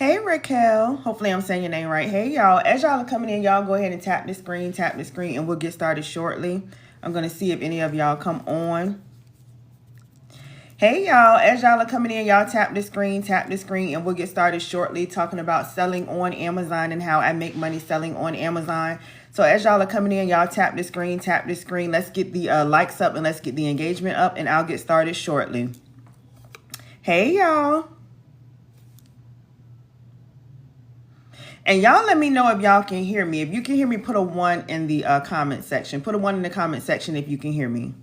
Hey, Raquel. Hopefully I'm saying your name right. Hey, y'all. As y'all are coming in, y'all go ahead and tap the screen, and we'll get started shortly. I'm going to see if any of y'all come on. Hey, y'all. As y'all are coming in, y'all tap the screen, and we'll get started shortly talking about selling on Amazon and how I make money selling on Amazon. So as y'all are coming in, y'all tap the screen. Let's get the likes up and let's get the engagement up, and I'll get started shortly. Hey, y'all. And y'all let me know if y'all can hear me. If you can hear me, put a 1 in the comment section. Put a 1 in the comment section if you can hear me.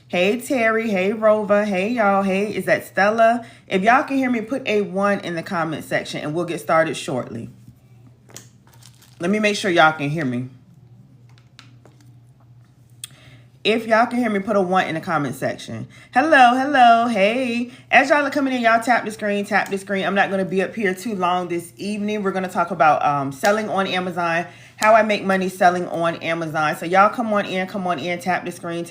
Hey, Terry. Hey, Rova. Hey, y'all. Hey, is that Stella? If y'all can hear me, put a 1 in the comment section and we'll get started shortly. Let me make sure y'all can hear me. If y'all can hear me, put a 1 in the comment section. Hello, hey. As y'all are coming in, y'all tap the screen, I'm not going to be up here too long this evening. We're going to talk about selling on Amazon, how I make money selling on Amazon. So y'all come on in, tap the screen,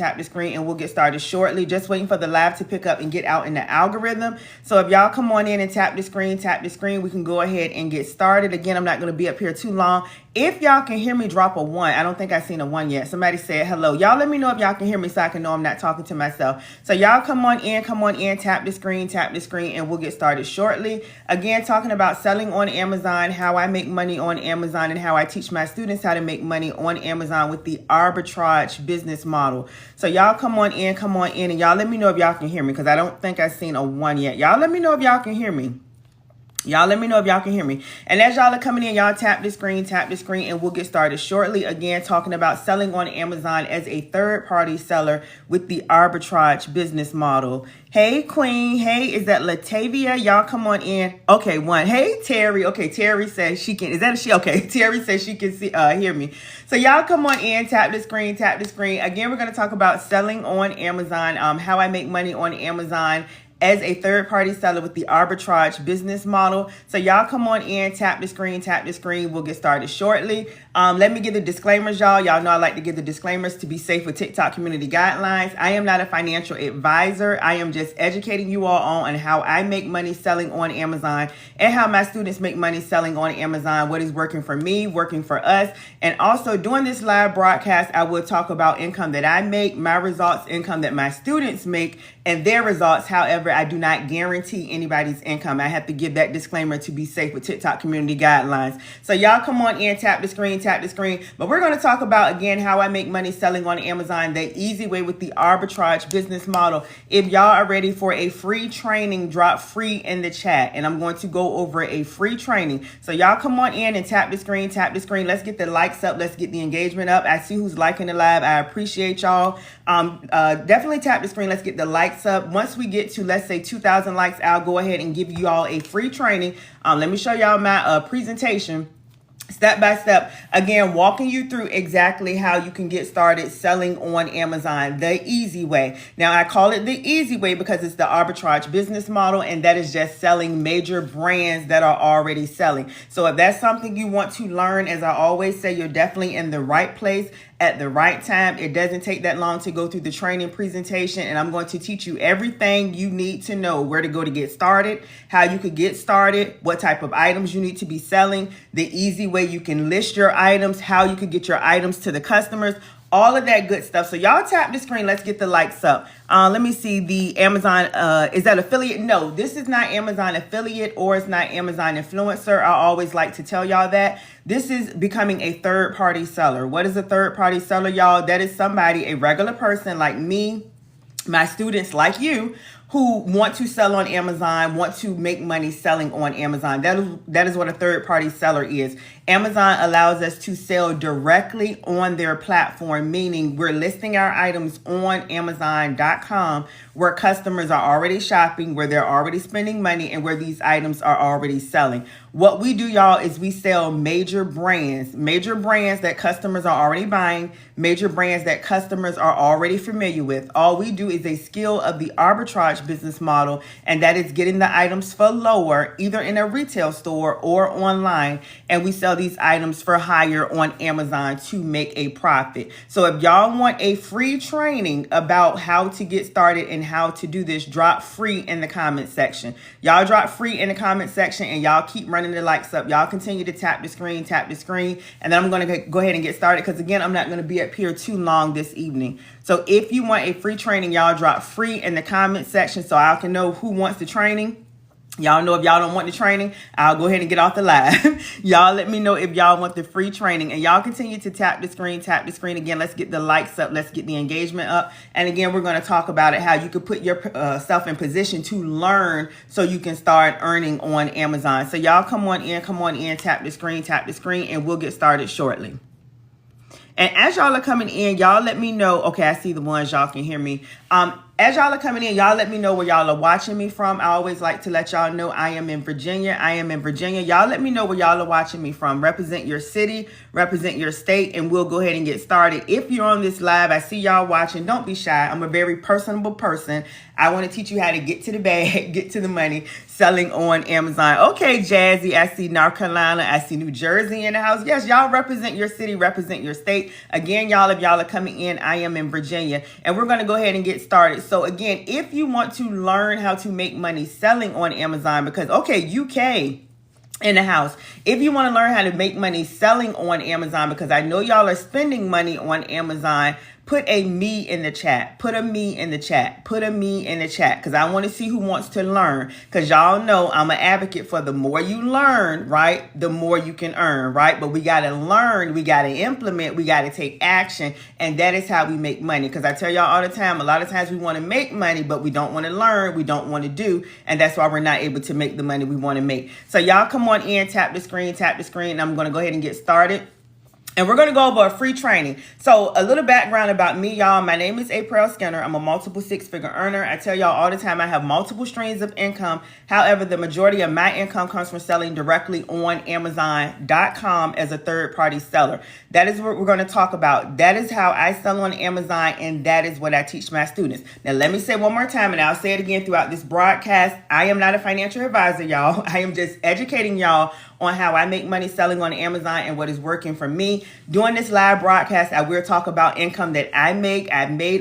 and we'll get started shortly. Just waiting for the live to pick up and get out in the algorithm. So if y'all come on in and tap the screen, we can go ahead and get started. Again, I'm not going to be up here too long. If y'all can hear me, drop a 1. I don't think I've seen a 1 yet. Somebody said hello. Y'all let me know if y'all can hear me so I can know I'm not talking to myself. So y'all come on in, tap the screen, and we'll get started shortly. Again, talking about selling on Amazon, how I make money on Amazon, and how I teach my students how to make money on Amazon with the arbitrage business model. So y'all come on in, and y'all let me know if y'all can hear me because I don't think I've seen a 1 yet. Y'all let me know if y'all can hear me. And as y'all are coming in, y'all tap the screen, and we'll get started shortly. Again, talking about selling on Amazon as a third-party seller with the arbitrage business model. Hey, Queen. Hey, is that Latavia? Y'all come on in. Okay, 1. Hey, Terry. Okay, Terry says she can. Is that a she? Okay, Terry says she can hear me. So y'all come on in, tap the screen. Again, we're going to talk about selling on Amazon, how I make money on Amazon as a third-party seller with the arbitrage business model. So y'all come on in, tap the screen. We'll get started shortly. Let me give the disclaimers, y'all. Y'all know I like to give the disclaimers to be safe with TikTok community guidelines. I am not a financial advisor. I am just educating you all on how I make money selling on Amazon and how my students make money selling on Amazon, what is working for me, working for us. And also during this live broadcast, I will talk about income that I make, my results, income that my students make, and their results. However, I do not guarantee anybody's income. I have to give that disclaimer to be safe with TikTok community guidelines. So y'all come on in, tap the screen. But we're going to talk about, again, how I make money selling on Amazon, the easy way with the arbitrage business model. If y'all are ready for a free training, drop free in the chat. And I'm going to go over a free training. So y'all come on in and tap the screen. Let's get the likes up. Let's get the engagement up. I see who's liking the live. I appreciate y'all. Definitely tap the screen. Let's get the likes up. Once we get to, let's say, 2,000 likes, I'll go ahead and give you all a free training. Let me show y'all my presentation. Step by step, again, walking you through exactly how you can get started selling on Amazon the easy way. Now, I call it the easy way because it's the arbitrage business model, and that is just selling major brands that are already selling. So if that's something you want to learn, as I always say, you're definitely in the right place at the right time. It doesn't take that long to go through the training presentation, and I'm going to teach you everything you need to know, where to go to get started, how you could get started, what type of items you need to be selling, the easy way you can list your items, how you could get your items to the customers, all of that good stuff. So y'all tap the screen. Let's get the likes up. Let me see the Amazon. Is that affiliate? No, this is not Amazon affiliate or it's not Amazon influencer. I always like to tell y'all that. This is becoming a third-party seller. What is a third-party seller, y'all? That is somebody, a regular person like me, my students like you, who want to sell on Amazon, want to make money selling on Amazon. That is what a third-party seller is. Amazon allows us to sell directly on their platform, meaning we're listing our items on Amazon.com where customers are already shopping, where they're already spending money, and where these items are already selling. What we do, y'all, is we sell major brands that customers are already buying, major brands that customers are already familiar with. All we do is a skill of the arbitrage arbitrage business model, and that is getting the items for lower, either in a retail store or online, and we sell these items for higher on Amazon to make a profit. So if y'all want a free training about how to get started and how to do this, drop free in the comment section. Y'all drop free in the comment section, and y'all keep running the likes up. Y'all continue to tap the screen, and then I'm going to go ahead and get started, because again, I'm not going to be up here too long this evening. So if you want a free training, y'all drop free in the comment section so I can know who wants the training. Y'all know if y'all don't want the training, I'll go ahead and get off the live. Y'all let me know if y'all want the free training, and y'all continue to tap the screen. Again, let's get the likes up. Let's get the engagement up. And again, we're going to talk about it, how you could put yourself in position to learn so you can start earning on Amazon. So y'all come on in, tap the screen, and we'll get started shortly. And as y'all are coming in, y'all let me know. Okay, I see the ones y'all can hear me. As y'all are coming in, y'all let me know where y'all are watching me from. I always like to let y'all know I am in Virginia. Y'all let me know where y'all are watching me from. Represent your city, represent your state, and we'll go ahead and get started. If you're on this live, I see y'all watching. Don't be shy. I'm a very personable person. I want to teach you how to get to the bag, get to the money, selling on Amazon. Okay, Jazzy, I see North Carolina. I see New Jersey in the house. Yes, y'all represent your city, represent your state. Again, y'all, if y'all are coming in, I am in Virginia, and we're going to go ahead and get started. So again, if you want to learn how to make money selling on Amazon, because, okay, UK in the house, if you want to learn how to make money selling on Amazon, because I know y'all are spending money on Amazon, put a me in the chat. Put a me in the chat. Because I want to see who wants to learn. Because y'all know I'm an advocate for the more you learn, right, the more you can earn, right? But we got to learn. We got to implement. We got to take action. And that is how we make money. Because I tell y'all all the time, a lot of times we want to make money, but we don't want to learn. We don't want to do. And that's why we're not able to make the money we want to make. So y'all come on in, tap the screen. And I'm going to go ahead and get started. And we're going to go over a free training. So a little background about me, y'all. My name is Aprell Skinner. I'm a multiple six-figure earner. I tell y'all all the time I have multiple streams of income. However, the majority of my income comes from selling directly on Amazon.com as a third-party seller. That is what we're going to talk about. That is how I sell on Amazon, and that is what I teach my students. Now, let me say one more time, and I'll say it again throughout this broadcast. I am not a financial advisor, y'all. I am just educating y'all on how I make money selling on Amazon and what is working for me. During this live broadcast, I will talk about income that I've made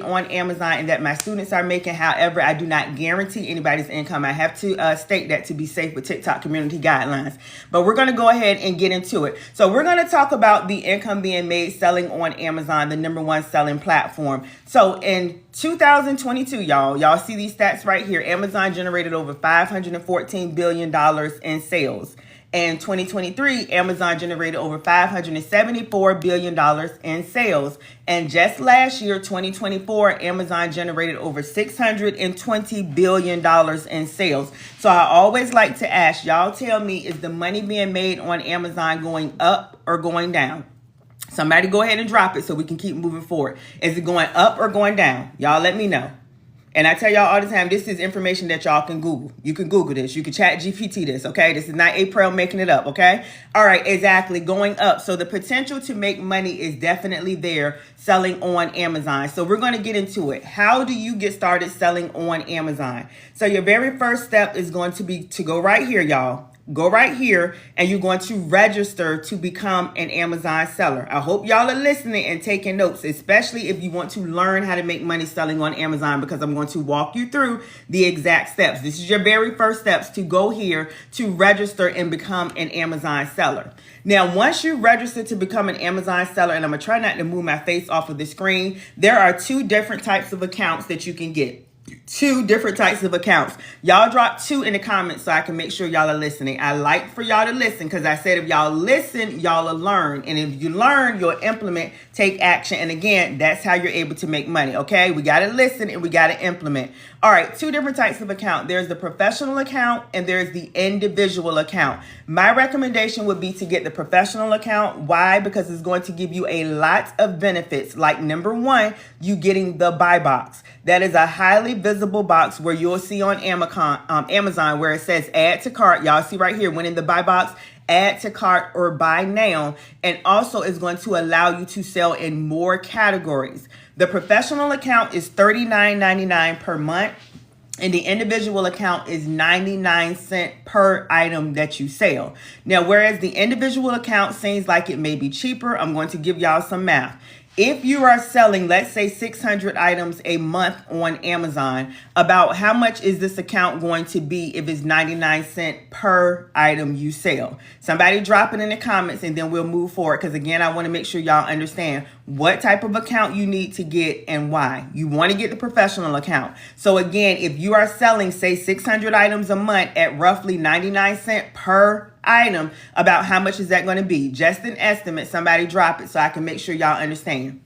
on Amazon and that my students are making. However, I do not guarantee anybody's income. I have to state that to be safe with TikTok community guidelines. But we're going to go ahead and get into it. So we're going to talk about the income being made selling on Amazon, the #1 selling platform. So in 2022, y'all see these stats right here. Amazon generated over $514 billion in sales. In 2023, Amazon generated over $574 billion in sales. And just last year, 2024, Amazon generated over $620 billion in sales. So I always like to ask, y'all tell me, is the money being made on Amazon going up or going down? Somebody go ahead and drop it so we can keep moving forward. Is it going up or going down? Y'all let me know. And I tell y'all all the time, this is information that y'all can Google. You can Google this. You can chat GPT this, okay? This is not Aprell making it up, okay? All right, exactly, going up. So the potential to make money is definitely there selling on Amazon. So we're going to get into it. How do you get started selling on Amazon? So your very first step is going to be to go right here, y'all. Go right here, and you're going to register to become an Amazon seller. I hope y'all are listening and taking notes, especially if you want to learn how to make money selling on Amazon, because I'm going to walk you through the exact steps. This is your very first steps to go here to register and become an Amazon seller. Now, once you register to become an Amazon seller, and I'm going to try not to move my face off of the screen, there are 2 different types of accounts that you can get. 2 different types of accounts. Y'all drop 2 in the comments so I can make sure y'all are listening. I like for y'all to listen, because I said if y'all listen, y'all will learn. And if you learn, you'll implement, take action. And again, that's how you're able to make money, okay? We got to listen and we got to implement. All right, 2 different types of account. There's the professional account and there's the individual account. My recommendation would be to get the professional account. Why? Because it's going to give you a lot of benefits. Like #1, you getting the buy box. That is a highly visible box where you'll see on Amazon where it says add to cart. Y'all see right here, when in the buy box, add to cart or buy now. And also is going to allow you to sell in more categories. The professional account is $39.99 per month. And the individual account is 99 cents per item that you sell. Now, whereas the individual account seems like it may be cheaper, I'm going to give y'all some math. If you are selling, let's say 600 items a month on Amazon, about how much is this account going to be if it's 99 cents per item you sell? Somebody drop it in the comments and then we'll move forward. Because again, I want to make sure y'all understand what type of account you need to get and why. You want to get the professional account. So again, if you are selling, say 600 items a month at roughly 99 cents per item, about how much is that going to be? Just an estimate. Somebody drop it so I can make sure y'all understand.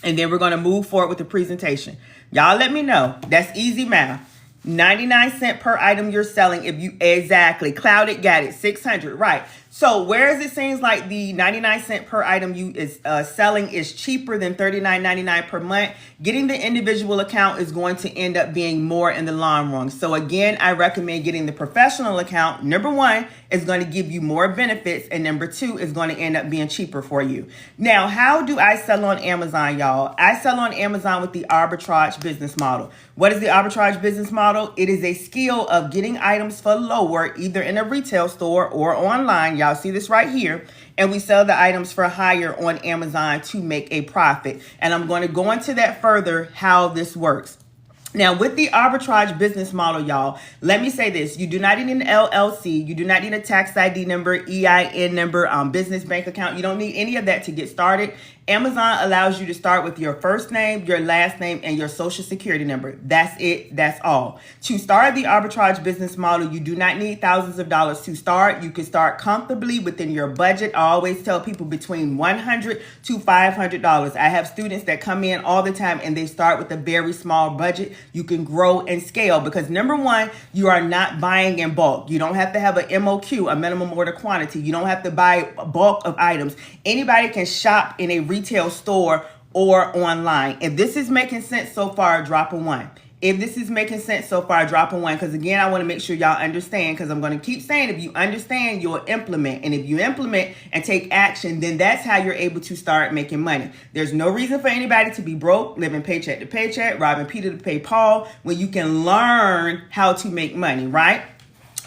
And then we're going to move forward with the presentation. Y'all let me know. That's easy math. 99 cents per item you're selling. If you exactly clouded, got it, 600, right? So whereas it seems like the 99 cents per item you is selling is cheaper than $39.99 per month, getting the individual account is going to end up being more in the long run. So again, I recommend getting the professional account. Number one, is going to give you more benefits, and number two is going to end up being cheaper for you. Now, how do I sell on Amazon, y'all? I sell on Amazon with the arbitrage business model. What is the arbitrage business model? It is a skill of getting items for lower, either in a retail store or online. Y'all see this right here. And we sell the items for higher on Amazon to make a profit. And I'm going to go into that further, how this works. Now, with the arbitrage business model, y'all, let me say this. You do not need an LLC. You do not need a tax ID number, EIN number, business bank account. You don't need any of that to get started. Amazon allows you to start with your first name, your last name, and your social security number. That's it. That's all. To start the arbitrage business model, you do not need thousands of dollars to start. You can start comfortably within your budget. I always tell people between $100 to $500. I have students that come in all the time and they start with a very small budget. You can grow and scale because number one, you are not buying in bulk. You don't have to have a MOQ, a minimum order quantity. You don't have to buy a bulk of items. Anybody can shop in a retail store or online. If this is making sense so far, drop a 1. If this is making sense so far, drop a 1. Because again, I want to make sure y'all understand, because I'm going to keep saying if you understand, you'll implement. And if you implement and take action, then that's how you're able to start making money. There's no reason for anybody to be broke, living paycheck to paycheck, robbing Peter to pay Paul, when you can learn how to make money, right?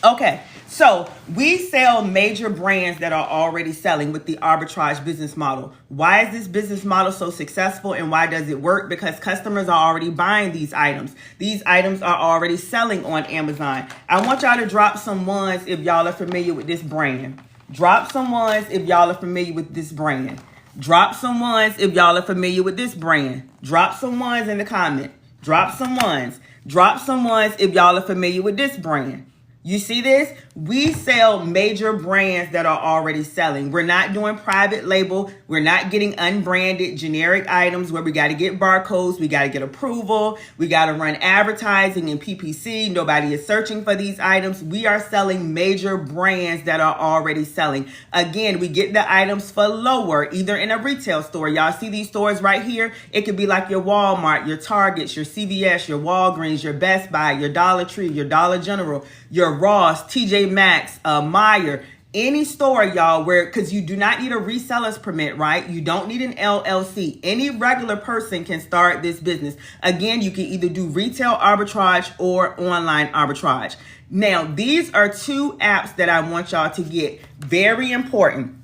Okay, so we sell major brands that are already selling with the arbitrage business model. Why is this business model so successful and why does it work? Because customers are already buying these items. These items are already selling on Amazon. I want y'all to drop some ones if y'all are familiar with this brand. Drop some ones if y'all are familiar with this brand. Drop some ones if y'all are familiar with this brand. Drop some ones in the comment. Drop some ones. Drop some ones if y'all are familiar with this brand. You see this? We sell major brands that are already selling. We're not doing private label. We're not getting unbranded generic items where we got to get barcodes. We got to get approval. We got to run advertising and PPC. Nobody is searching for these items. We are selling major brands that are already selling. Again, we get the items for lower, either in a retail store. Y'all see these stores right here? It could be like your Walmart, your Targets, your CVS, your Walgreens, your Best Buy, your Dollar Tree, your Dollar General, your Ross, TJ Maxx, Meijer, any store, y'all, where, because you do not need a reseller's permit, right? You don't need an LLC. Any regular person can start this business. Again, you can either do retail arbitrage or online arbitrage. Now, these are two apps that I want y'all to get. Very important.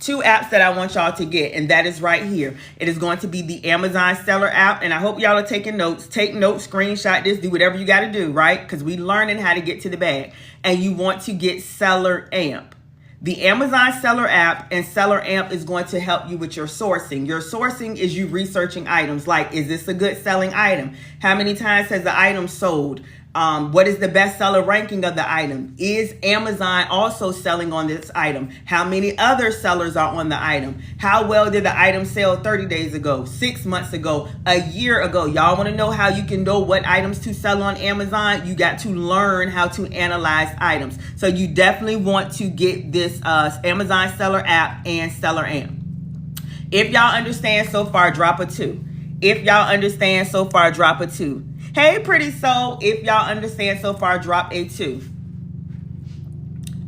Two apps that I want y'all to get, and that is right here. It is going to be the Amazon Seller app, and I hope y'all are taking notes. Take notes, screenshot this, do whatever you got to do, right? Because we learning how to get to the bag. And you want to get Seller Amp. The Amazon Seller app and Seller Amp is going to help you with your sourcing. Your sourcing is you researching items like, is this a good selling item? How many times has the item sold? What is the bestseller ranking of the item? Is Amazon also selling on this item? How many other sellers are on the item? How well did the item sell 30 days ago, 6 months ago, a year ago? Y'all want to know how you can know what items to sell on Amazon? You got to learn how to analyze items. So you definitely want to get this Amazon Seller app and Seller Amp. If y'all understand so far, drop a 2. If y'all understand so far, drop a 2. Hey, pretty soul, if y'all understand so far, drop a 2.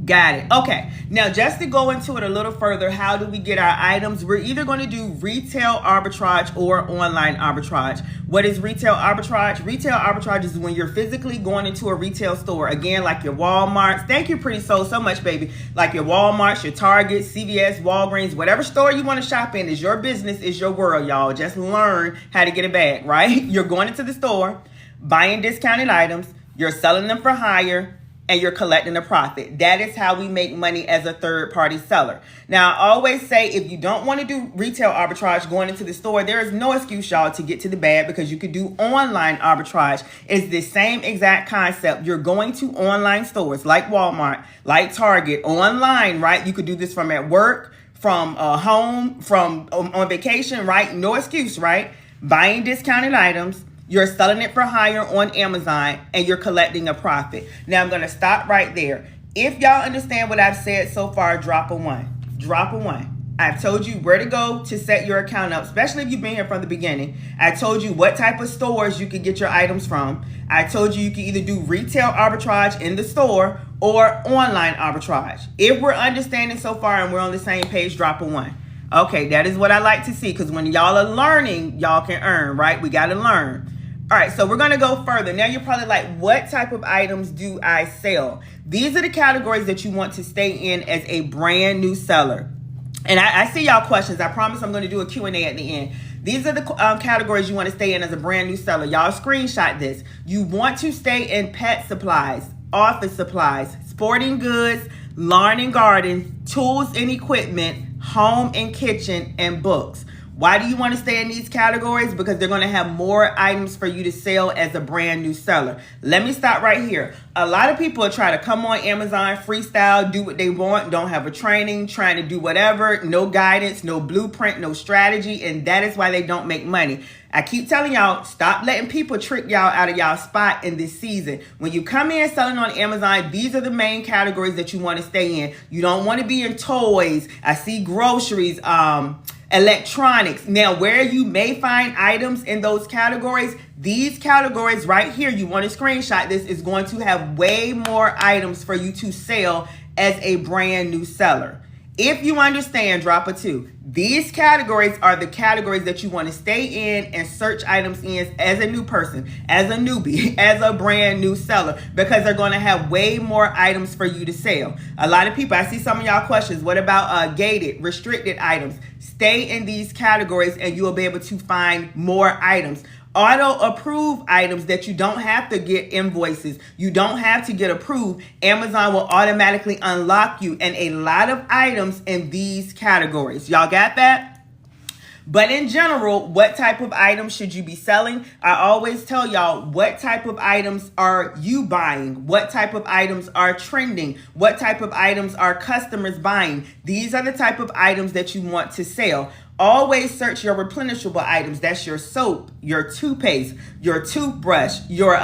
Got it. Okay. Now, just to go into it a little further, how do we get our items? We're either going to do retail arbitrage or online arbitrage. What is retail arbitrage? Retail arbitrage is when you're physically going into a retail store. Again, like your Walmarts. Thank you, Pretty Soul, so much, baby. Like your Walmarts, your Target, CVS, Walgreens, whatever store you want to shop in is your business, is your world, y'all. Just learn how to get a bag, right? You're going into the store, buying discounted items, you're selling them for higher, and you're collecting a profit. That is how we make money as a third-party seller. Now, I always say if you don't want to do retail arbitrage going into the store, there is no excuse, y'all, to get to the bag because you could do online arbitrage. It's the same exact concept. You're going to online stores like Walmart, like Target, online, right? You could do this from at work, from home, from on vacation, right? No excuse, right? Buying discounted items. You're selling it for higher on Amazon and you're collecting a profit. Now I'm going to stop right there. If y'all understand what I've said so far, drop a one. Drop a one. I've told you where to go to set your account up, especially if you've been here from the beginning. I told you what type of stores you could get your items from. I told you can either do retail arbitrage in the store or online arbitrage. If we're understanding so far and we're on the same page, drop a one. Okay, that is what I like to see because when y'all are learning, y'all can earn, right? We got to learn. All right, so we're going to go further. Now you're probably like, what type of items do I sell? These are the categories that you want to stay in as a brand new seller. And I see y'all questions. I promise I'm going to do a Q&A at the end. These are the categories you want to stay in as a brand new seller. Y'all screenshot this. You want to stay in pet supplies, office supplies, sporting goods, lawn and garden, tools and equipment, home and kitchen, and books. Why do you want to stay in these categories? Because they're going to have more items for you to sell as a brand new seller. Let me stop right here. A lot of people are trying to come on Amazon, freestyle, do what they want, don't have a training, trying to do whatever, no guidance, no blueprint, no strategy, and that is why they don't make money. I keep telling y'all, stop letting people trick y'all out of y'all spot in this season. When you come in selling on Amazon, these are the main categories that you want to stay in. You don't want to be in toys. I see groceries, electronics. Now, where you may find items in those categories, these categories right here, you want to screenshot this, is going to have way more items for you to sell as a brand new seller. If you understand, drop a two. These categories are the categories that you want to stay in and search items in as a new person, as a newbie, as a brand new seller, because they're going to have way more items for you to sell. A lot of people, I see some of y'all questions. What about gated, restricted items? Stay in these categories and you will be able to find more items. Auto approve items that you don't have to get invoices. You don't have to get approved. Amazon will automatically unlock you and a lot of items in these categories. Y'all got that? But in general, what type of items should you be selling? I always tell y'all, what type of items are you buying? What type of items are trending? What type of items are customers buying? These are the type of items that you want to sell. Always search your replenishable items. That's your soap, your toothpaste, your toothbrush, your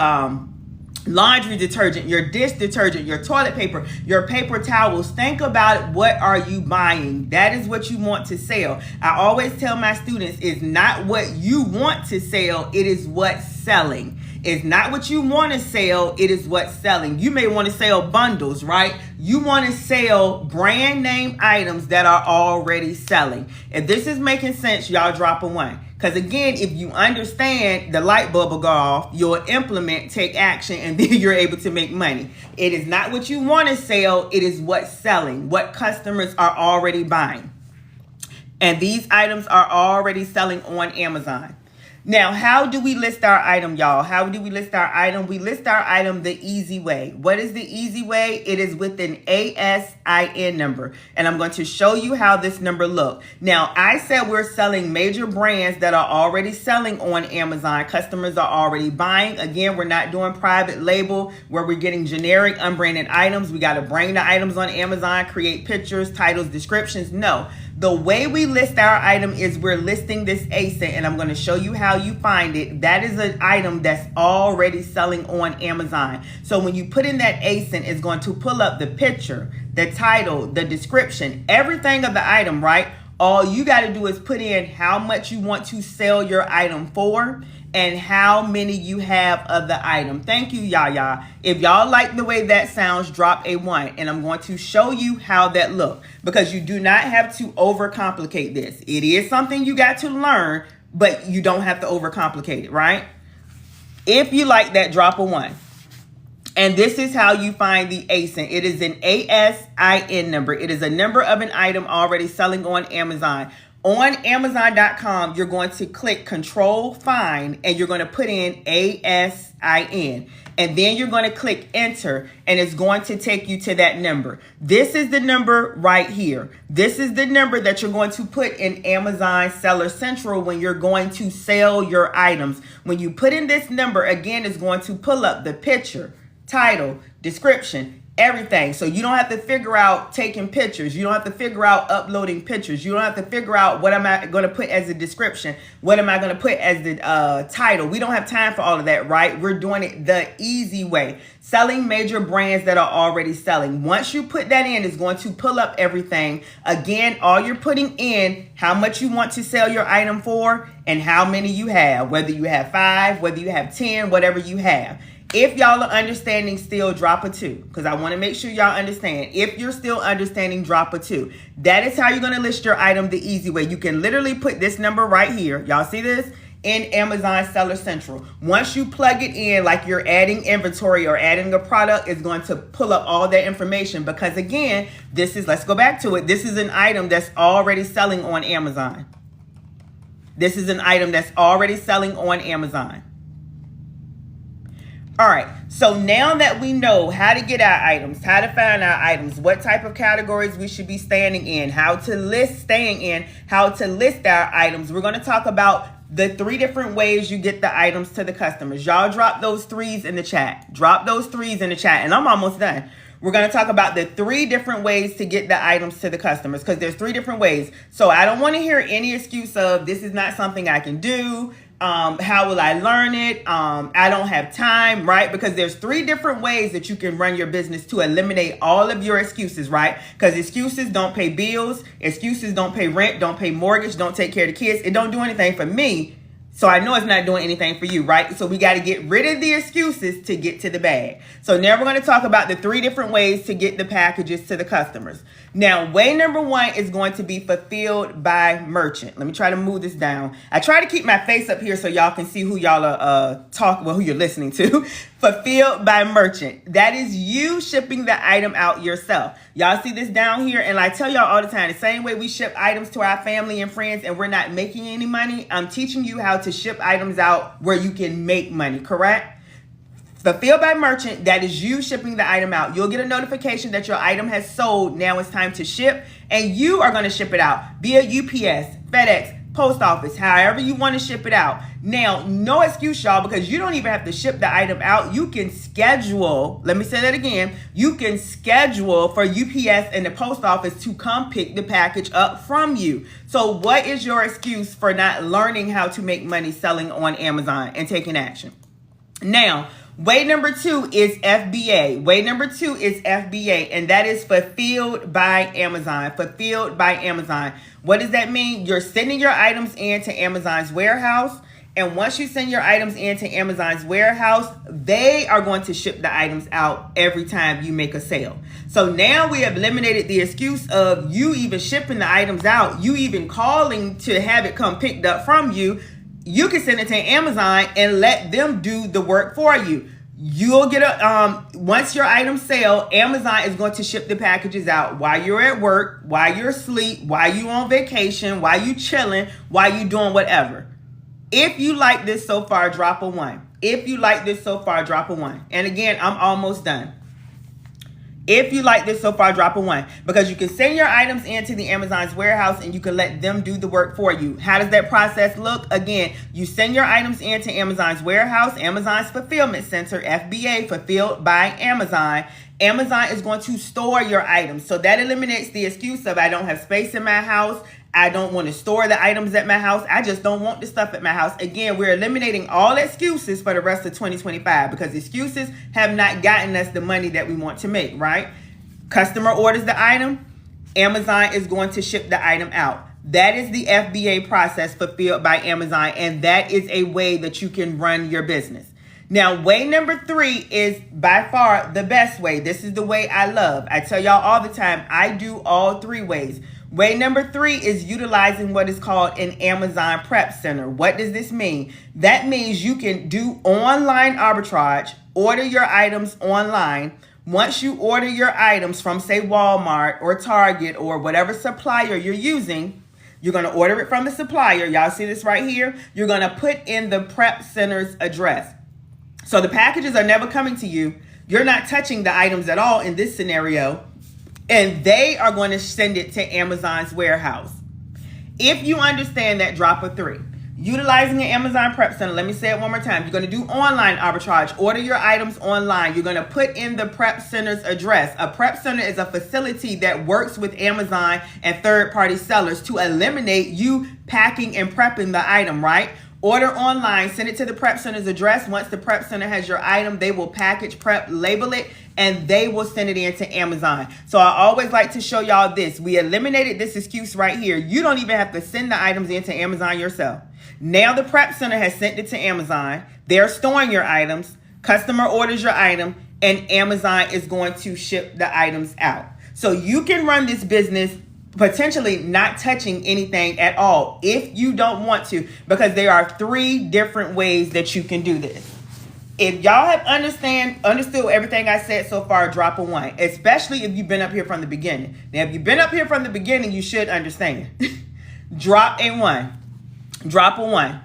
laundry detergent, your dish detergent, your toilet paper, your paper towels. Think about it. What are you buying? That is what you want to sell. I always tell my students, it's not what you want to sell, it is what's selling. It's not what you want to sell, it is what's selling. You may want to sell bundles, right? You want to sell brand name items that are already selling. If this is making sense, y'all drop a one. Because again, if you understand, the light bulb will go off, you'll implement, take action, and then you're able to make money. It is not what you want to sell, it is what's selling, what customers are already buying. And these items are already selling on Amazon. Now, how do we list our item, y'all? How do we list our item? We list our item the easy way. What is the easy way? It is with an ASIN number. And I'm going to show you how this number looks. Now, I said we're selling major brands that are already selling on Amazon. Customers are already buying. Again, we're not doing private label where we're getting generic, unbranded items. We got to bring the items on Amazon, create pictures, titles, descriptions. No. The way we list our item is we're listing this ASIN, and I'm going to show you how you find it. That is an item that's already selling on Amazon. So when you put in that ASIN, it's going to pull up the picture, the title, the description, everything of the item, right? All you got to do is put in how much you want to sell your item for, and how many you have of the item. Thank you, Yaya. If y'all like the way that sounds, drop a 1. And I'm going to show you how that looks, because you do not have to overcomplicate this. It is something you got to learn, but you don't have to overcomplicate it, right? If you like that, drop a 1. And this is how you find the ASIN. It is an ASIN number. It is a number of an item already selling on Amazon. On Amazon.com, you're going to click Control Find, and you're going to put in ASIN. And then you're going to click Enter, and it's going to take you to that number. This is the number right here. This is the number that you're going to put in Amazon Seller Central when you're going to sell your items. When you put in this number, again, it's going to pull up the picture, title, description, everything. So you don't have to figure out taking pictures. You don't have to figure out uploading pictures. You don't have to figure out what am I going to put as a description. What am I going to put as the title? We don't have time for all of that, right? We're doing it the easy way. Selling major brands that are already selling. Once you put that in, it's going to pull up everything. Again, all you're putting in, how much you want to sell your item for and how many you have. Whether you have 5, whether you have 10, whatever you have. If y'all are understanding still, drop a 2, because I want to make sure y'all understand. If you're still understanding, drop a 2. That is how you're going to list your item the easy way. You can literally put this number right here. Y'all see this? In Amazon Seller Central. Once you plug it in, like you're adding inventory or adding a product, it's going to pull up all that information, because again, this is, let's go back to it. This is an item that's already selling on Amazon. This is an item that's already selling on Amazon. All right, so now that we know how to get our items, how to find our items, what type of categories we should be staying in, how to list our items, we're going to talk about the 3 different ways you get the items to the customers. Y'all drop those 3s in the chat. Drop those 3s in the chat, and I'm almost done. We're going to talk about the 3 different ways to get the items to the customers, because there's 3 different ways. So I don't want to hear any excuse of this is not something I can do. How will I learn it? I don't have time, right? Because there's 3 different ways that you can run your business to eliminate all of your excuses, right? Because excuses don't pay bills. Excuses don't pay rent, don't pay mortgage, don't take care of the kids. It don't do anything for me. So I know it's not doing anything for you, right? So we got to get rid of the excuses to get to the bag. So now we're going to talk about the 3 different ways to get the packages to the customers. Now, way number 1 is going to be fulfilled by merchant. Let me try to move this down. I try to keep my face up here so y'all can see who y'all are who you're listening to. Fulfilled by merchant. That is you shipping the item out yourself. Y'all see this down here? And I tell y'all all the time, the same way we ship items to our family and friends and we're not making any money, I'm teaching you how to ship items out where you can make money, correct? Fulfilled by merchant, that is you shipping the item out. You'll get a notification that your item has sold. Now it's time to ship, and you are going to ship it out via UPS, FedEx, post office, however you want to ship it out. Now, no excuse, y'all, because you don't even have to ship the item out. You can schedule, let me say that again, you can schedule for UPS and the post office to come pick the package up from you. So what is your excuse for not learning how to make money selling on Amazon and taking action? Now, way number 2 is FBA. Way number 2 is FBA, and that is fulfilled by Amazon. Fulfilled by Amazon. What does that mean? You're sending your items into Amazon's warehouse, and once you send your items into Amazon's warehouse, they are going to ship the items out every time you make a sale. So now we have eliminated the excuse of you even shipping the items out, you even calling to have it come picked up from you. You can send it to Amazon and let them do the work for you. You'll get once your items sell, Amazon is going to ship the packages out while you're at work, while you're asleep, while you on vacation, while you chilling, while you doing whatever. If you like this so far, drop a 1. If you like this so far, drop a 1. And again, I'm almost done. If you like this so far, drop a 1, because you can send your items into the Amazon's warehouse and you can let them do the work for you. How does that process look? Again, you send your items into Amazon's warehouse, Amazon's fulfillment center, FBA, fulfilled by Amazon. Amazon is going to store your items. So that eliminates the excuse of I don't have space in my house. I don't want to store the items at my house. I just don't want the stuff at my house. Again, we're eliminating all excuses for the rest of 2025 because excuses have not gotten us the money that we want to make, right? Customer orders the item. Amazon is going to ship the item out. That is the FBA process fulfilled by Amazon, and that is a way that you can run your business. Now, way number 3 is by far the best way. This is the way I love. I tell y'all all the time, I do all 3 ways. Way number 3 is utilizing what is called an Amazon Prep Center. What does this mean? That means you can do online arbitrage, order your items online. Once you order your items from, say, Walmart or Target or whatever supplier you're using, you're going to order it from the supplier. Y'all see this right here? You're going to put in the Prep Center's address. So the packages are never coming to you. You're not touching the items at all in this scenario. And they are going to send it to Amazon's warehouse. If you understand that drop of 3, utilizing an Amazon Prep Center, let me say it one more time. You're going to do online arbitrage. Order your items online. You're going to put in the Prep Center's address. A Prep Center is a facility that works with Amazon and third-party sellers to eliminate you packing and prepping the item, right? Order online, send it to the Prep Center's address. Once the Prep Center has your item, they will package, prep, label it, and they will send it in to Amazon. So I always like to show y'all this. We eliminated this excuse right here. You don't even have to send the items into Amazon yourself. Now the Prep Center has sent it to Amazon. They're storing your items. Customer orders your item, and Amazon is going to ship the items out. So you can run this business potentially not touching anything at all if you don't want to, because there are 3 different ways that you can do this. If y'all have understood everything I said so far, drop a 1, especially if you've been up here from the beginning. Now, if you've been up here from the beginning, you should understand. Drop a 1. Drop a 1.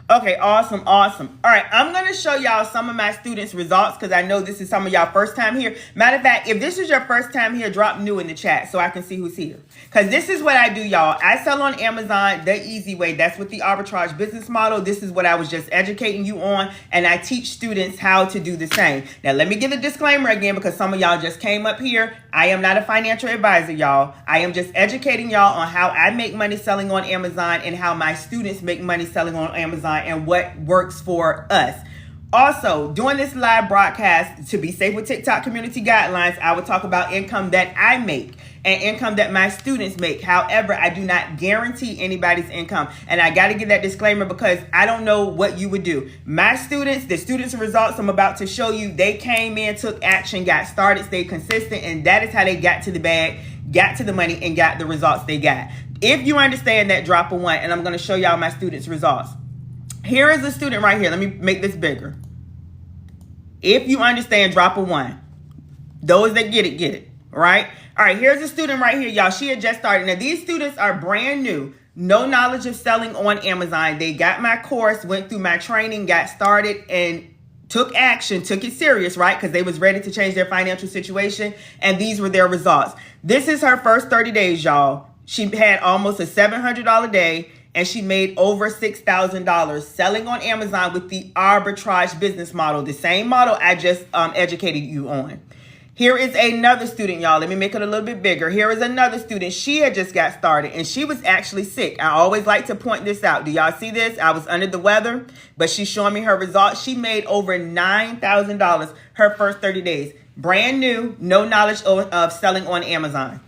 Okay, awesome. All right, I'm going to show y'all some of my students' results because I know this is some of y'all first time here. Matter of fact, if this is your first time here, drop new in the chat so I can see who's here. Because this is what I do, y'all. I sell on Amazon the easy way. That's with the arbitrage business model. This is what I was just educating you on, and I teach students how to do the same. Now, let me give a disclaimer again because some of y'all just came up here. I am not a financial advisor, y'all. I am just educating y'all on how I make money selling on Amazon and how my students make money selling on Amazon and what works for us. Also, during this live broadcast, to be safe with TikTok community guidelines, I will talk about income that I make and income that my students make. However, I do not guarantee anybody's income. And I got to give that disclaimer because I don't know what you would do. My students, the students' results I'm about to show you, they came in, took action, got started, stayed consistent, and that is how they got to the bag, got to the money, and got the results they got. If you understand that, drop a 1, and I'm going to show y'all my students' results. Here is a student right here. Let me make this bigger. If you understand, drop a 1. Those that get it, right? All right, here's a student right here, y'all. She had just started. Now, these students are brand new. No knowledge of selling on Amazon. They got my course, went through my training, got started, and took action, took it serious, right? Because they was ready to change their financial situation, and these were their results. This is her first 30 days, y'all. She had almost a $700 day, and she made over $6,000 selling on Amazon with the arbitrage business model, the same model I just educated you on. Here is another student, y'all. Let me make it a little bit bigger. Here is another student. She had just got started, and she was actually sick. I always like to point this out. Do y'all see this? I was under the weather, but she's showing me her results. She made over $9,000 her first 30 days. Brand new, no knowledge of selling on Amazon.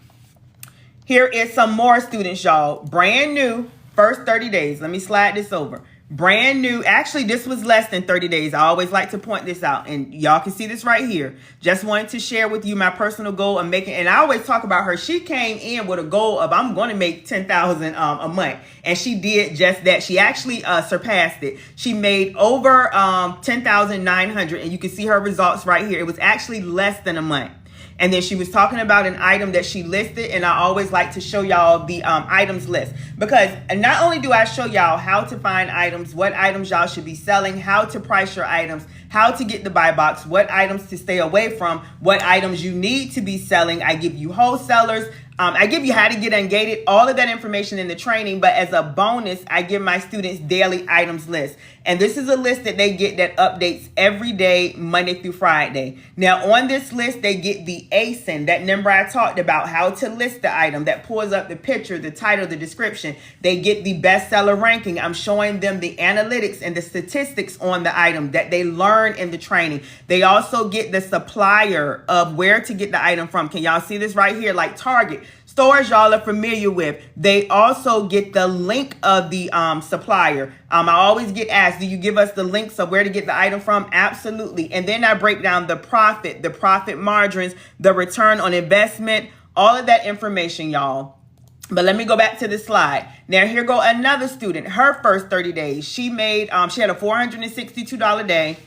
Here is some more students, y'all. Brand new, first 30 days. Let me slide this over. Brand new. Actually, this was less than 30 days. I always like to point this out, and y'all can see this right here. Just wanted to share with you my personal goal of making, and I always talk about her. She came in with a goal of, I'm going to make $10,000 a month, and she did just that. She actually surpassed it. She made over $10,900, and you can see her results right here. It was actually less than a month. And then she was talking about an item that she listed, and I always like to show y'all the items list, because not only do I show y'all how to find items, what items y'all should be selling, how to price your items, how to get the buy box, what items to stay away from, what items you need to be selling. I give you wholesalers. I give you how to get ungated, all of that information in the training, but as a bonus, I give my students daily items list. And this is a list that they get that updates every day, Monday through Friday. Now, on this list, they get the ASIN, that number I talked about, how to list the item, that pulls up the picture, the title, the description. They get the bestseller ranking. I'm showing them the analytics and the statistics on the item that they learn in the training. They also get the supplier of where to get the item from. Can y'all see this right here? Like Target. Stores y'all are familiar with. They also get the link of the supplier. I always get asked, do you give us the links of where to get the item from? Absolutely. And then I break down the profit margins, the return on investment, all of that information, y'all. But let me go back to the slide. Now, here go another student. Her first 30 days, she made, she had a $462 day,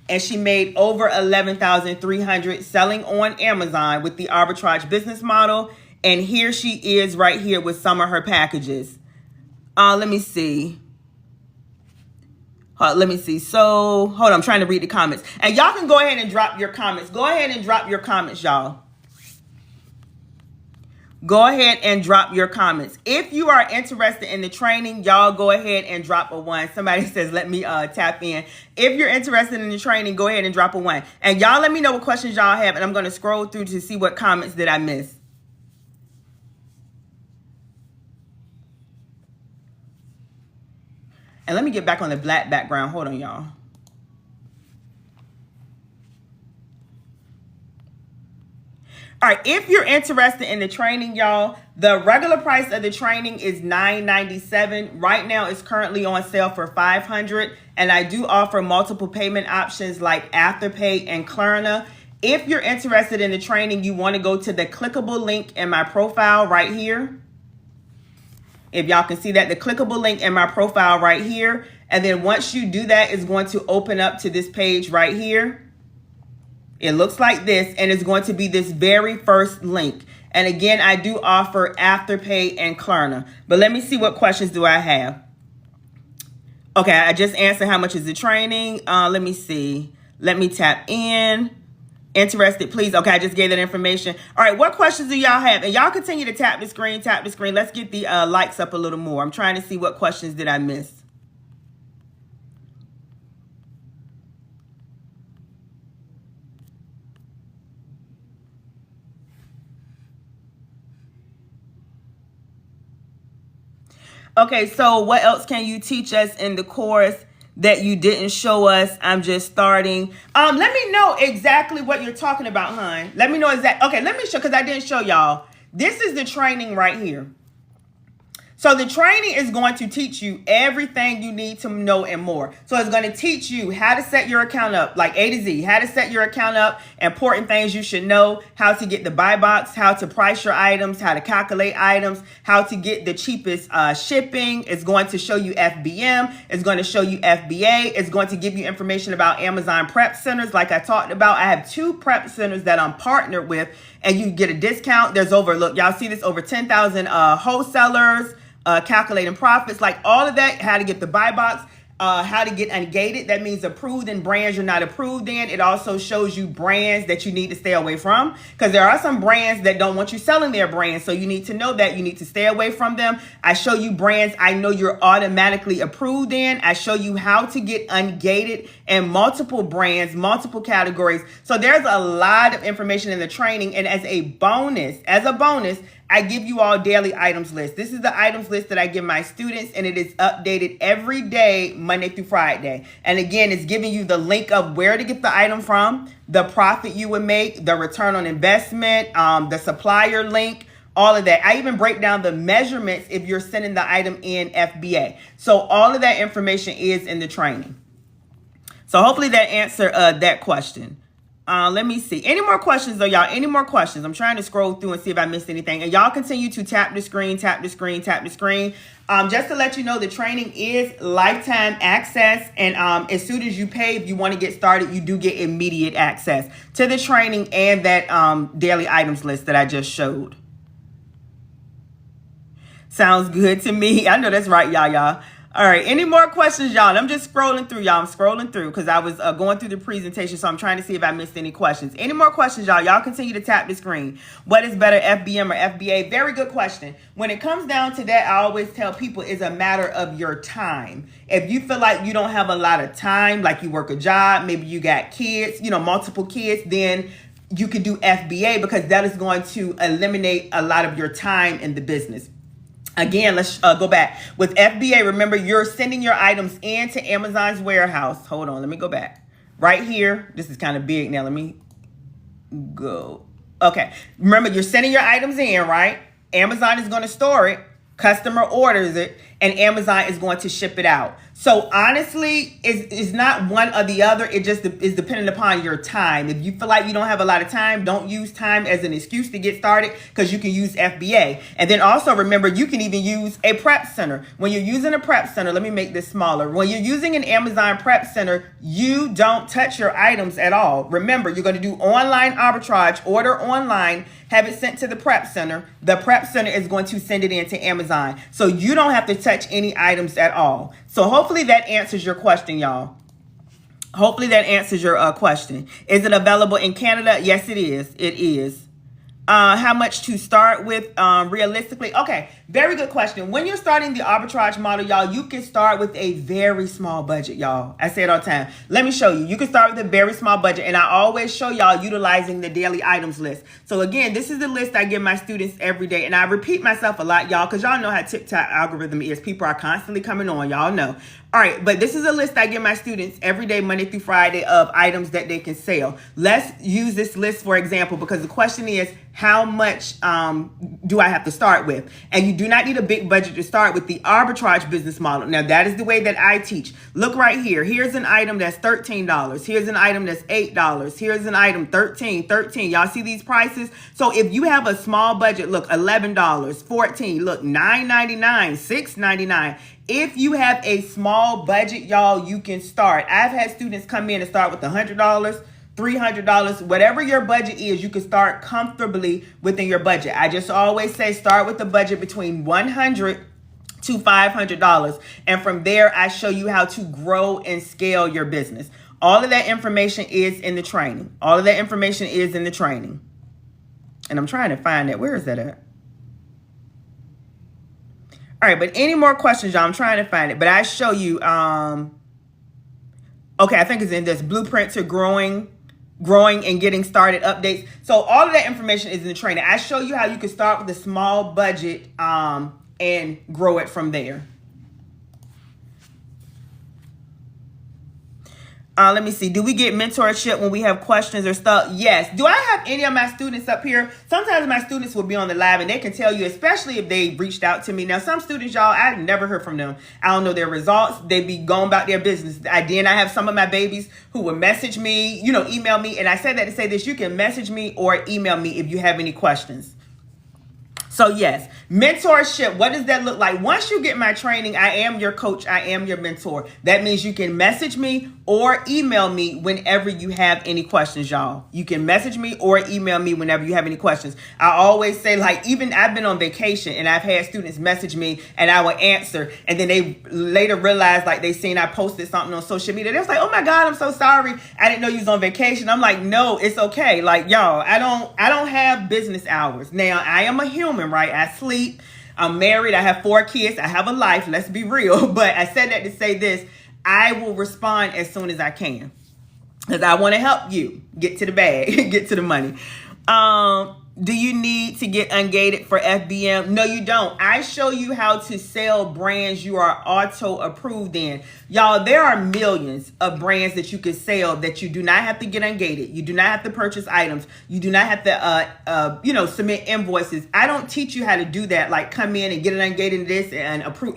and she made over $11,300 selling on Amazon with the Arbitrage business model. And here she is right here with some of her packages. Let me see. So, hold on. I'm trying to read the comments. And y'all can go ahead and drop your comments. Go ahead and drop your comments, y'all. Go ahead and drop your comments. If you are interested in the training, y'all go ahead and drop a 1. Somebody says, let me tap in. If you're interested in the training, go ahead and drop a 1. And y'all let me know what questions y'all have. And I'm going to scroll through to see what comments did I miss. And let me get back on the black background. Hold on, y'all. All right, if you're interested in the training, y'all, the regular price of the training is $997. Right now, it's currently on sale for $500. And I do offer multiple payment options like Afterpay and Klarna. If you're interested in the training, you want to go to the clickable link in my profile right here. If y'all can see that, the clickable link in my profile right here. And then once you do that, it's going to open up to this page right here. It looks like this, and it's going to be this very first link. And again, I do offer Afterpay and Klarna. But let me see what questions do I have. Okay, I just answered how much is the training. Let me see. Let me tap in. Interested, please. Okay, I just gave that information. All right, what questions do y'all have? And y'all continue to tap the screen, tap the screen. Let's get the likes up a little more. I'm trying to see what questions did I miss. Okay, so what else can you teach us in the course that you didn't show us? I'm just starting. Let me know exactly what you're talking about, hon. Let me know exactly. Okay, let me show, because I didn't show y'all. This is the training right here. So the training is going to teach you everything you need to know and more. So it's going to teach you how to set your account up, like A to Z, how to set your account up, important things you should know, how to get the buy box, how to price your items, how to calculate items, how to get the cheapest shipping. It's going to show you FBM. It's going to show you FBA. It's going to give you information about Amazon prep centers. Like I talked about, I have 2 prep centers that I'm partnered with, and you get a discount. There's over, look, y'all see this, over 10,000 wholesalers. Calculating profits, like all of that, how to get the buy box, how to get ungated. That means approved in brands you're not approved in. It also shows you brands that you need to stay away from, because there are some brands that don't want you selling their brands. So you need to know that you need to stay away from them. I show you brands I know you're automatically approved in. I show you how to get ungated in multiple brands, multiple categories. So there's a lot of information in the training. And as a bonus, I give you all daily items list. This is the items list that I give my students, and it is updated every day, Monday through Friday. And again, it's giving you the link of where to get the item from, the profit you would make, the return on investment, the supplier link, all of that. I even break down the measurements if you're sending the item in FBA. So all of that information is in the training. So hopefully that answered that question. Let me see. Any more questions though, y'all? Any more questions? I'm trying to scroll through and see if I missed anything. And y'all continue to tap the screen, tap the screen, tap the screen. Just to let you know, the training is lifetime access. And as soon as you pay, if you want to get started, you do get immediate access to the training and that daily items list that I just showed. Sounds good to me. I know that's right, y'all. All right. Any more questions, y'all? I'm just scrolling through, y'all. I'm scrolling through because I was going through the presentation, so I'm trying to see if I missed any questions. Any more questions, y'all? Y'all continue to tap the screen. What is better, FBM or FBA? Very good question. When it comes down to that, I always tell people it's a matter of your time. If you feel like you don't have a lot of time, like you work a job, maybe you got kids, multiple kids, then you could do FBA because that is going to eliminate a lot of your time in the business. Again, let's go back. With FBA, remember, you're sending your items into Amazon's warehouse. Hold on, let me go back. Right here, this is kind of big now. Let me go. Okay, remember, you're sending your items in, right? Amazon is going to store it. Customer orders it, and Amazon is going to ship it out. So honestly, it's not one or the other. It just is dependent upon your time. If you feel like you don't have a lot of time, don't use time as an excuse to get started because you can use FBA. And then also remember, you can even use a prep center. When you're using a prep center, let me make this smaller. When you're using an Amazon prep center, you don't touch your items at all. Remember, you're going to do online arbitrage, order online, have it sent to the prep center. The prep center is going to send it in to Amazon. So you don't have to touch any items at all. So hopefully that answers your question, y'all. Hopefully that answers your question. Is it available in Canada? Yes, it is. It is. How much to start with realistically? Okay, very good question. When you're starting the arbitrage model, y'all, you can start with a very small budget, y'all. I say it all the time. Let me show you. You can start with a very small budget, and I always show y'all utilizing the daily items list. So again, this is the list I give my students every day, and I repeat myself a lot, y'all, because y'all know how TikTok algorithm is. People are constantly coming on, y'all know. All right, but this is a list I give my students every day, Monday through Friday, of items that they can sell. Let's use this list for example, because the question is, how much do I have to start with? And you do not need a big budget to start with the arbitrage business model. Now, that is the way that I teach. Look right here. Here's an item that's $13. Here's an item that's $8. Here's an item $13. Y'all see these prices? So if you have a small budget, look, $11, $14, look, $9.99, $6.99. If you have a small budget, y'all, you can start. I've had students come in and start with $100, $300, whatever your budget is, you can start comfortably within your budget. I just always say start with a budget between $100 to $500. And from there, I show you how to grow and scale your business. All of that information is in the training. All of that information is in the training. And I'm trying to find that. Where is that at? All right, but any more questions, y'all? I'm trying to find it, but I show you. Okay, I think it's in this blueprint to growing and getting started updates. So all of that information is in the training. I show you how you can start with a small budget and grow it from there. Let me see. Do we get mentorship when we have questions or stuff? Yes. Do I have any of my students up here? Sometimes my students will be on the live and they can tell you, especially if they reached out to me. Now, some students, y'all, I've never heard from them. I don't know their results. They be going about their business. I have some of my babies who will message me, email me. And I said that to say this, you can message me or email me if you have any questions. So yes, mentorship, what does that look like? Once you get my training, I am your coach. I am your mentor. That means you can message me or email me whenever you have any questions, y'all. You can message me or email me whenever you have any questions. I always say, even I've been on vacation and I've had students message me and I will answer. And then they later realize they seen I posted something on social media. They was like, oh my God, I'm so sorry. I didn't know you was on vacation. I'm like, no, it's okay. Y'all, I don't have business hours. Now, I am a human, right? I sleep. I'm married. I have 4 kids. I have a life. Let's be real. But I said that to say this. I will respond as soon as I can because I want to help you get to the bag, get to the money. Do you need to get ungated for FBM? No, you don't. I show you how to sell brands you are auto approved in. Y'all, there are millions of brands that you can sell that you do not have to get ungated. You do not have to purchase items. You do not have to, submit invoices. I don't teach you how to do that. Come in and get it ungated this and approve,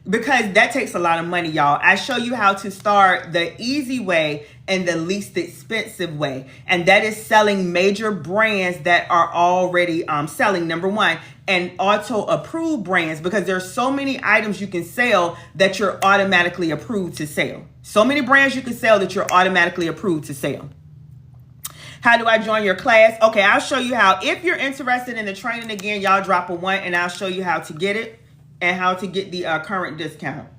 because that takes a lot of money, y'all. I show you how to start the easy way and the least expensive way. And that is selling major brands that are already selling, number one, and auto approved brands, because there's so many items you can sell that you're automatically approved to sell. So many brands you can sell that you're automatically approved to sell. How do I join your class? Okay, I'll show you how. If you're interested in the training, again, y'all drop a 1 and I'll show you how to get it and how to get the current discount.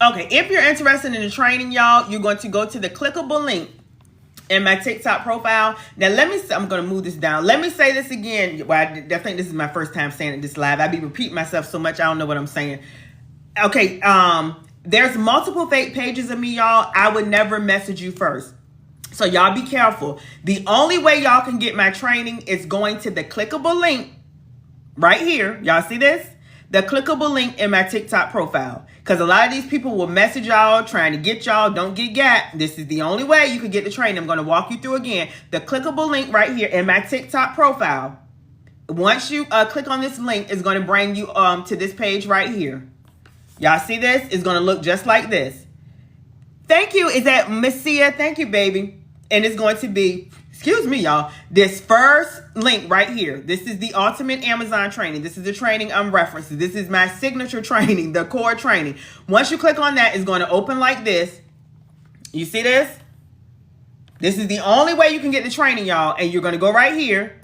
Okay, if you're interested in the training, y'all, you're going to go to the clickable link in my TikTok profile. Now, I'm going to move this down. Let me say this again. Well, I think this is my first time saying it this live. I be repeating myself so much, I don't know what I'm saying. Okay, there's multiple fake pages of me, y'all. I would never message you first. So y'all be careful. The only way y'all can get my training is going to the clickable link right here. Y'all see this? The clickable link in my TikTok profile. Because a lot of these people will message y'all trying to get y'all. Don't get got. This is the only way you can get the training. I'm going to walk you through again. The clickable link right here in my TikTok profile. Once you click on this link, it's going to bring you to this page right here. Y'all see this? It's going to look just like this. Thank you. Is that Miss Sia? Thank you, baby. And it's going to be, excuse me, y'all, this first link right here. This is the ultimate Amazon training. This is the training I'm referencing. This is my signature training, the core training. Once you click on that, it's going to open like this. You see this? This is the only way you can get the training, y'all. And you're going to go right here,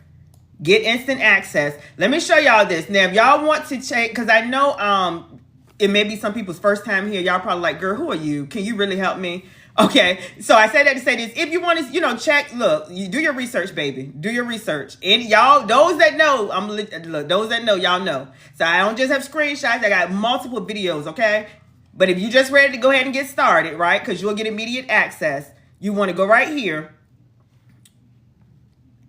get instant access. Let me show y'all this. Now, if y'all want to check, because I know it may be some people's first time here. Y'all probably like, girl, who are you? Can you really help me? Okay, so I say that to say this. If you want to, check, look, you do your research, baby. Do your research. And y'all, those that know, look, those that know, y'all know. So I don't just have screenshots. I got multiple videos, okay? But if you just ready to go ahead and get started, right, because you'll get immediate access, you want to go right here.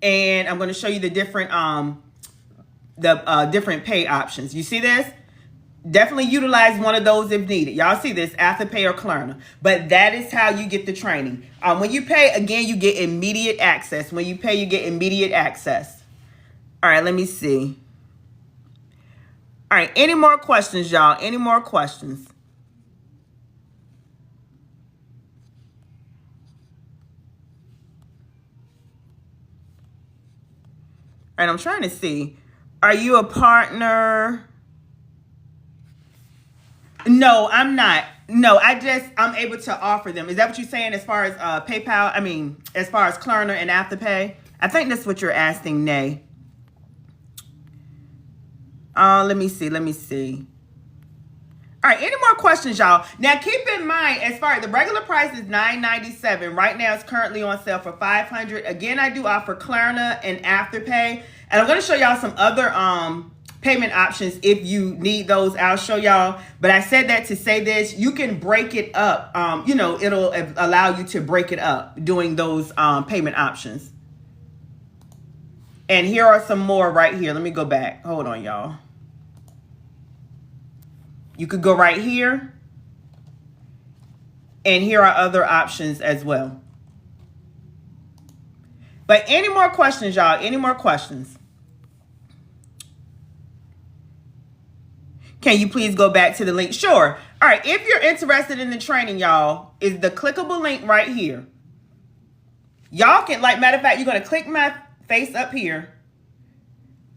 And I'm going to show you the different different pay options. You see this? Definitely utilize one of those if needed. Y'all see this, Afterpay or Klarna. But that is how you get the training. When you pay, again, you get immediate access. When you pay, you get immediate access. All right, let me see. All right, any more questions, y'all? Any more questions? All right, I'm trying to see. Are you a partner? No, I'm not. No, I'm able to offer them. Is that what you're saying as far as PayPal? I mean, as far as Klarna and Afterpay? I think that's what you're asking, Nay. Let me see. All right, any more questions, y'all? Now, keep in mind, as far as the regular price is $9.97. Right now, it's currently on sale for $500. Again, I do offer Klarna and Afterpay. And I'm going to show y'all some other payment options. If you need those, I'll show y'all. But I said that to say this. You can break it up. It'll allow you to break it up doing those payment options. And here are some more right here. Let me go back. Hold on, y'all. You could go right here. And here are other options as well. But any more questions, y'all? Any more questions? Can you please go back to the link? Sure. All right. If you're interested in the training, y'all, is the clickable link right here. Y'all can, matter of fact, you're going to click my face up here.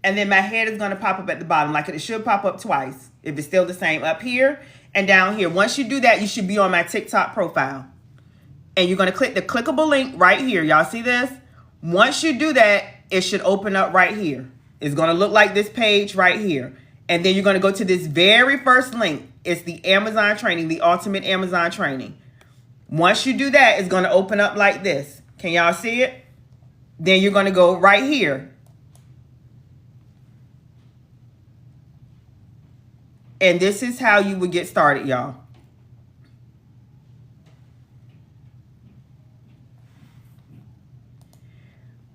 And then my head is going to pop up at the bottom. It should pop up twice. If it's still the same, up here and down here. Once you do that, you should be on my TikTok profile. And you're going to click the clickable link right here. Y'all see this? Once you do that, it should open up right here. It's going to look like this page right here. And then you're going to go to this very first link. It's the Amazon training, the ultimate Amazon training. Once you do that, it's going to open up like this. Can y'all see it? Then you're going to go right here. And this is how you would get started, y'all.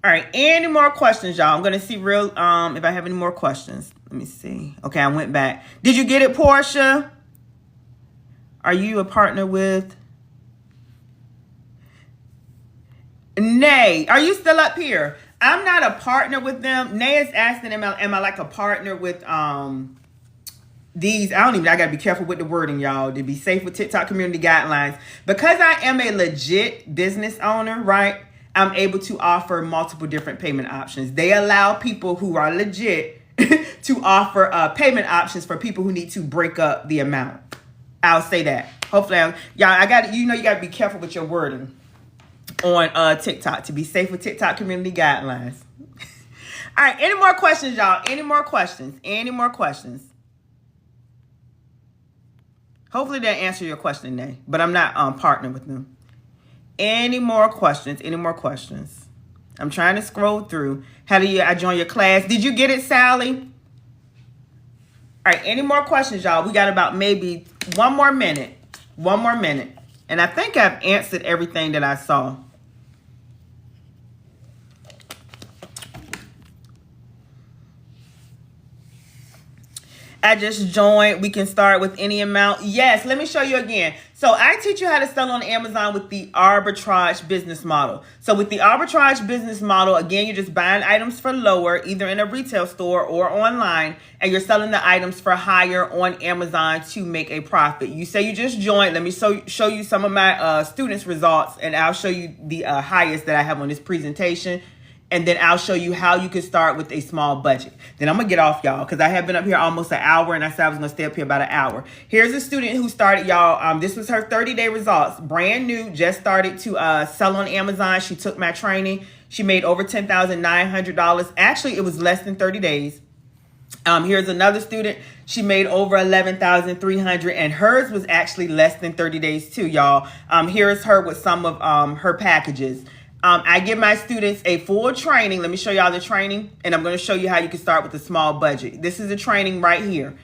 All right, any more questions, y'all? I'm going to see if I have any more questions. Let me see. Okay, I went back. Did you get it, Portia? Are you a partner with? Nay, are you still up here? I'm not a partner with them. Nay is asking, am I like a partner with these? I got to be careful with the wording, y'all, to be safe with TikTok community guidelines. Because I am a legit business owner, right? I'm able to offer multiple different payment options. They allow people who are legit to offer payment options for people who need to break up the amount. I'll say that. Hopefully, y'all, you got to be careful with your wording on TikTok to be safe with TikTok community guidelines. All right, any more questions, y'all? Any more questions? Any more questions? Hopefully that answer your question, Nay. But I'm not partnering with them. Any more questions? Any more questions? I'm trying to scroll through. How do I join your class? Did you get it, Sally? All right, any more questions, y'all? We got about maybe one more minute. One more minute. And I think I've answered everything that I saw. I just joined. We can start with any amount. Yes, let me show you again. So I teach you how to sell on Amazon with the arbitrage business model. So with the arbitrage business model, again, you're just buying items for lower, either in a retail store or online, and you're selling the items for higher on Amazon to make a profit. You say you just joined. Let me show you some of my students' results, and I'll show you the highest that I have on this presentation. And then I'll show you how you can start with a small budget. Then I'm going to get off, y'all, because I have been up here almost an hour, and I said I was going to stay up here about an hour. Here's a student who started, y'all. This was her 30-day results. Brand new, just started to sell on Amazon. She took my training. She made over $10,900. Actually, it was less than 30 days. Here's another student. She made over $11,300, and hers was actually less than 30 days too, y'all. Here's her with some of her packages. I give my students a full training. Let me show y'all the training, and I'm going to show you how you can start with a small budget. This is a training right here,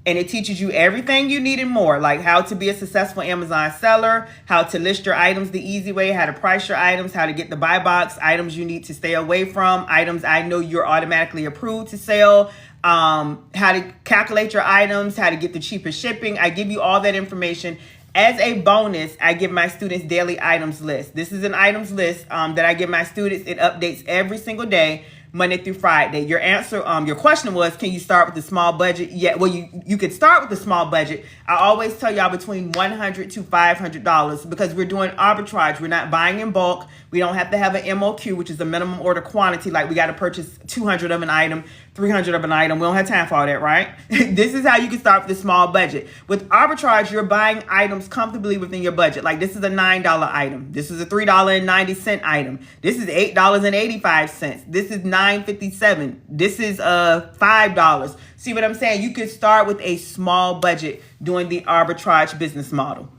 and it teaches you everything you need and more, like how to be a successful Amazon seller, how to list your items the easy way, how to price your items, how to get the buy box, items you need to stay away from, items I know you're automatically approved to sell, how to calculate your items, how to get the cheapest shipping. I give you all that information. As a bonus, I give my students daily items list. This is an items list that I give my students. It updates every single day, Monday through Friday. Your answer, your question was, can you start with a small budget? Yeah, well, you could start with a small budget. I always tell y'all between $100 to $500 because we're doing arbitrage. We're not buying in bulk. We don't have to have an MOQ, which is a minimum order quantity. Like we got to purchase 200 of an item, 300 of an item. We don't have time for all that, right? This is how you can start with a small budget. With arbitrage, you're buying items comfortably within your budget. Like this is a $9 item. This is a $3.90 item. This is $8.85. This is $9.57. This is $5. See what I'm saying? You can start with a small budget doing the arbitrage business model.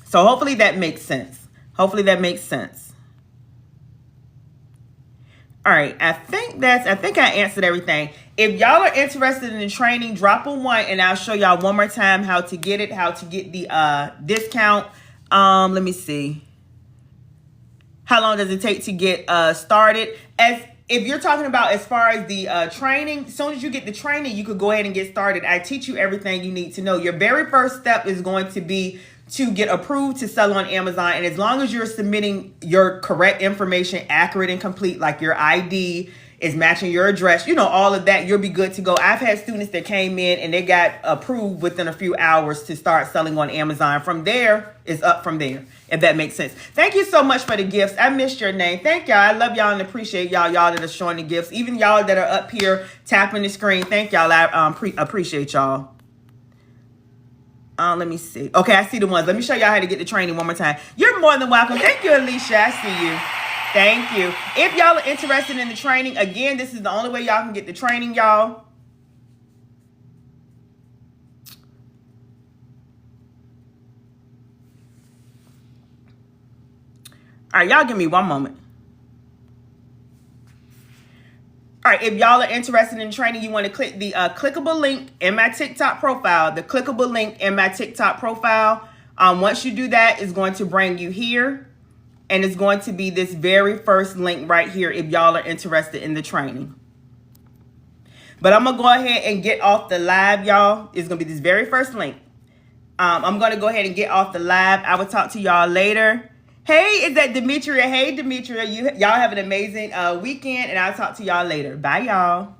So hopefully that makes sense. Hopefully that makes sense. All right, I think I answered everything. If y'all are interested in the training, drop a 1 and I'll show y'all one more time how to get it, how to get the discount. Let me see. How long does it take to get started? If you're talking about as far as the training, as soon as you get the training, you could go ahead and get started. I teach you everything you need to know. Your very first step is going to be to get approved to sell on Amazon. And as long as you're submitting your correct information, accurate and complete, like your ID is matching your address, you know, all of that, you'll be good to go. I've had students that came in and they got approved within a few hours to start selling on Amazon. From there, it's up from there, if that makes sense. Thank you so much for the gifts. I missed your name. Thank y'all. I love y'all and appreciate y'all that are showing the gifts. Even y'all that are up here tapping the screen. Thank y'all. I appreciate y'all. Let me see. Okay, I see the ones. Let me show y'all how to get the training one more time. You're more than welcome. Thank you, Alicia. I see you. Thank you. If y'all are interested in the training, again, this is the only way y'all can get the training, y'all. All right, y'all give me one moment. All right, if y'all are interested in training, you want to click the clickable link in my TikTok profile, the clickable link in my TikTok profile. Once you do that, it's going to bring you here, and it's going to be this very first link right here if y'all are interested in the training. But I'm going to go ahead and get off the live, y'all. It's going to be this very first link. I'm going to go ahead and get off the live. I will talk to y'all later. Hey, is that Demetria? Hey, Demetria, y'all have an amazing weekend, and I'll talk to y'all later. Bye, y'all.